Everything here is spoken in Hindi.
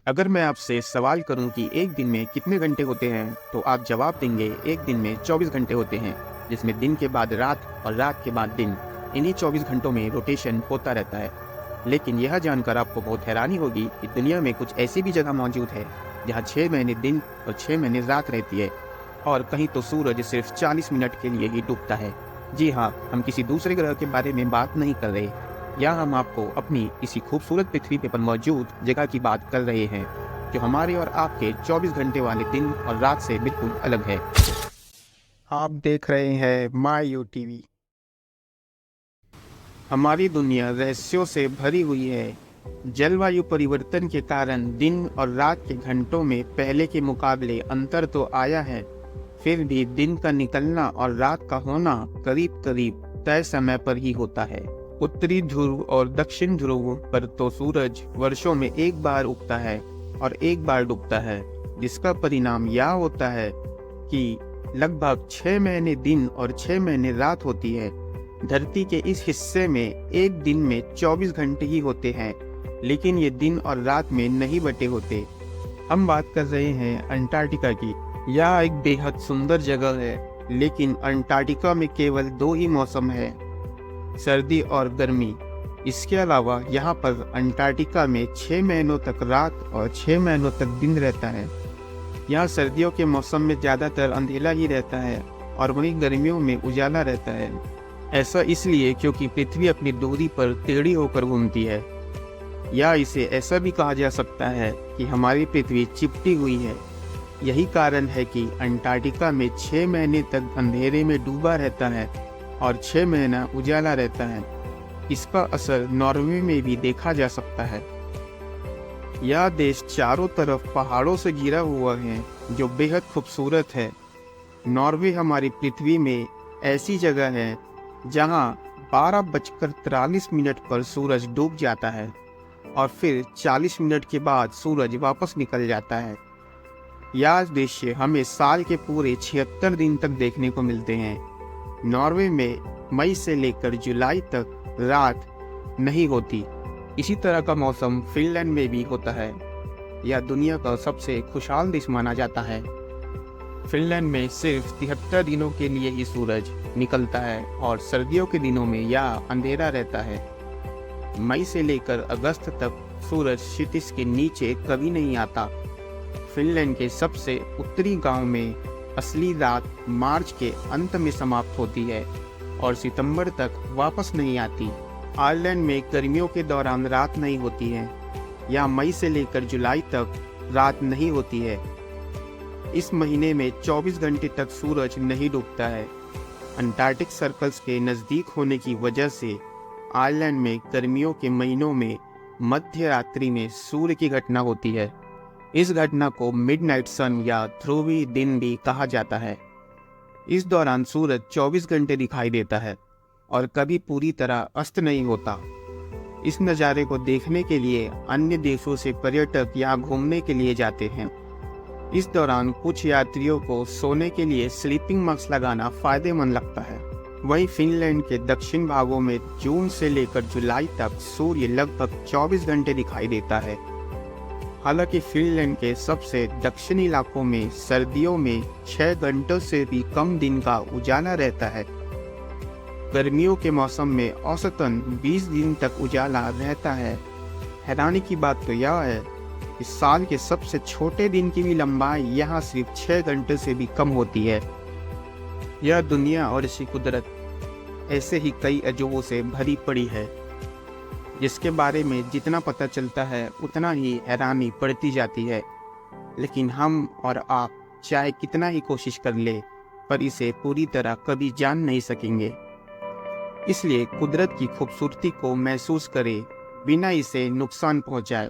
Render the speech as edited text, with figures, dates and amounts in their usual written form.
अगर मैं आपसे सवाल करूं कि एक दिन में कितने घंटे होते हैं, तो आप जवाब देंगे एक दिन में 24 घंटे होते हैं, जिसमें दिन के बाद रात और रात के बाद दिन। इन्हीं 24 घंटों में रोटेशन होता रहता है। लेकिन यह जानकर आपको बहुत हैरानी होगी कि दुनिया में कुछ ऐसी भी जगह मौजूद है जहां 6 महीने दिन और 6 महीने रात रहती है, और कहीं तो सूरज सिर्फ 40 मिनट के लिए ही डूबता है। जी हाँ, हम किसी दूसरे ग्रह के बारे में बात नहीं कर रहे, या हम आपको अपनी इसी खूबसूरत पृथ्वी पर मौजूद जगह की बात कर रहे हैं, जो हमारे और आपके 24 घंटे वाले दिन और रात से बिल्कुल अलग है। आप देख रहे हैं माई यू टीवी। हमारी दुनिया रहस्यों से भरी हुई है। जलवायु परिवर्तन के कारण दिन और रात के घंटों में पहले के मुकाबले अंतर तो आया है, फिर भी दिन का निकलना और रात का होना करीब करीब तय समय पर ही होता है। उत्तरी ध्रुव और दक्षिण ध्रुव पर तो सूरज वर्षों में एक बार उगता है और एक बार डूबता है, जिसका परिणाम यह होता है कि लगभग 6 महीने दिन और 6 महीने रात होती है। धरती के इस हिस्से में एक दिन में 24 घंटे ही होते हैं, लेकिन ये दिन और रात में नहीं बटे होते। हम बात कर रहे हैं अंटार्कटिका की। यह एक बेहद सुंदर जगह है, लेकिन अंटार्कटिका में केवल 2 ही मौसम है, सर्दी और गर्मी। इसके अलावा यहाँ पर अंटार्कटिका में 6 महीनों तक रात और 6 महीनों तक दिन रहता है। यहाँ सर्दियों के मौसम में ज़्यादातर अंधेरा ही रहता है और वहीं गर्मियों में उजाला रहता है। ऐसा इसलिए क्योंकि पृथ्वी अपनी दूरी पर टेढ़ी होकर घूमती है, या इसे ऐसा भी कहा जा सकता है कि हमारी पृथ्वी चिपटी हुई है। यही कारण है कि अंटार्कटिका में 6 महीने तक अंधेरे में डूबा रहता है और 6 महीना उजाला रहता है। इसका असर नॉर्वे में भी देखा जा सकता है। यह देश चारों तरफ पहाड़ों से घिरा हुआ है, जो बेहद खूबसूरत है। नॉर्वे हमारी पृथ्वी में ऐसी जगह है जहां 12:43 पर सूरज डूब जाता है और फिर 40 मिनट के बाद सूरज वापस निकल जाता है। यह दृश्य हमें साल के पूरे 76 दिन तक देखने को मिलते हैं। नॉर्वे में मई से लेकर जुलाई तक रात नहीं होती। इसी तरह का मौसम फिनलैंड में भी होता है। यह दुनिया का सबसे खुशहाल देश माना जाता है। फिनलैंड में सिर्फ 73 दिनों के लिए ही सूरज निकलता है और सर्दियों के दिनों में यह अंधेरा रहता है। मई से लेकर अगस्त तक सूरज क्षितिज के नीचे कभी नहीं आता। फिनलैंड के सबसे उत्तरी गांव में असली रात मार्च के अंत में समाप्त होती है और सितंबर तक वापस नहीं आती। आयरलैंड में गर्मियों के दौरान रात नहीं होती है। यहाँ मई से लेकर जुलाई तक रात नहीं होती है। इस महीने में 24 घंटे तक सूरज नहीं डूबता है। अंटार्कटिक सर्कल्स के नज़दीक होने की वजह से आयरलैंड में गर्मियों के महीनों में मध्य रात्रि में सूर्य की घटना होती है। इस घटना को मिडनाइट सन या ध्रुवीय दिन भी कहा जाता है। इस दौरान सूरज 24 घंटे दिखाई देता है और कभी पूरी तरह अस्त नहीं होता। इस नज़ारे को देखने के लिए अन्य देशों से पर्यटक यहाँ घूमने के लिए जाते हैं। इस दौरान कुछ यात्रियों को सोने के लिए स्लीपिंग मास्क लगाना फायदेमंद लगता है। वहीं फिनलैंड के दक्षिण भागों में जून से लेकर जुलाई तक सूर्य लगभग 24 घंटे दिखाई देता है। हालांकि फिनलैंड के सबसे दक्षिणी इलाकों में सर्दियों में 6 घंटों से भी कम दिन का उजाला रहता है। गर्मियों के मौसम में औसतन 20 दिन तक उजाला रहता है। हैरानी की बात तो यह है कि साल के सबसे छोटे दिन की भी लंबाई यहाँ सिर्फ 6 घंटे से भी कम होती है। यह दुनिया और इसकी कुदरत ऐसे ही कई अजूबों से भरी पड़ी है, जिसके बारे में जितना पता चलता है उतना ही हैरानी बढ़ती जाती है। लेकिन हम और आप चाहे कितना ही कोशिश कर ले, पर इसे पूरी तरह कभी जान नहीं सकेंगे। इसलिए कुदरत की खूबसूरती को महसूस करें बिना इसे नुकसान पहुंचाए।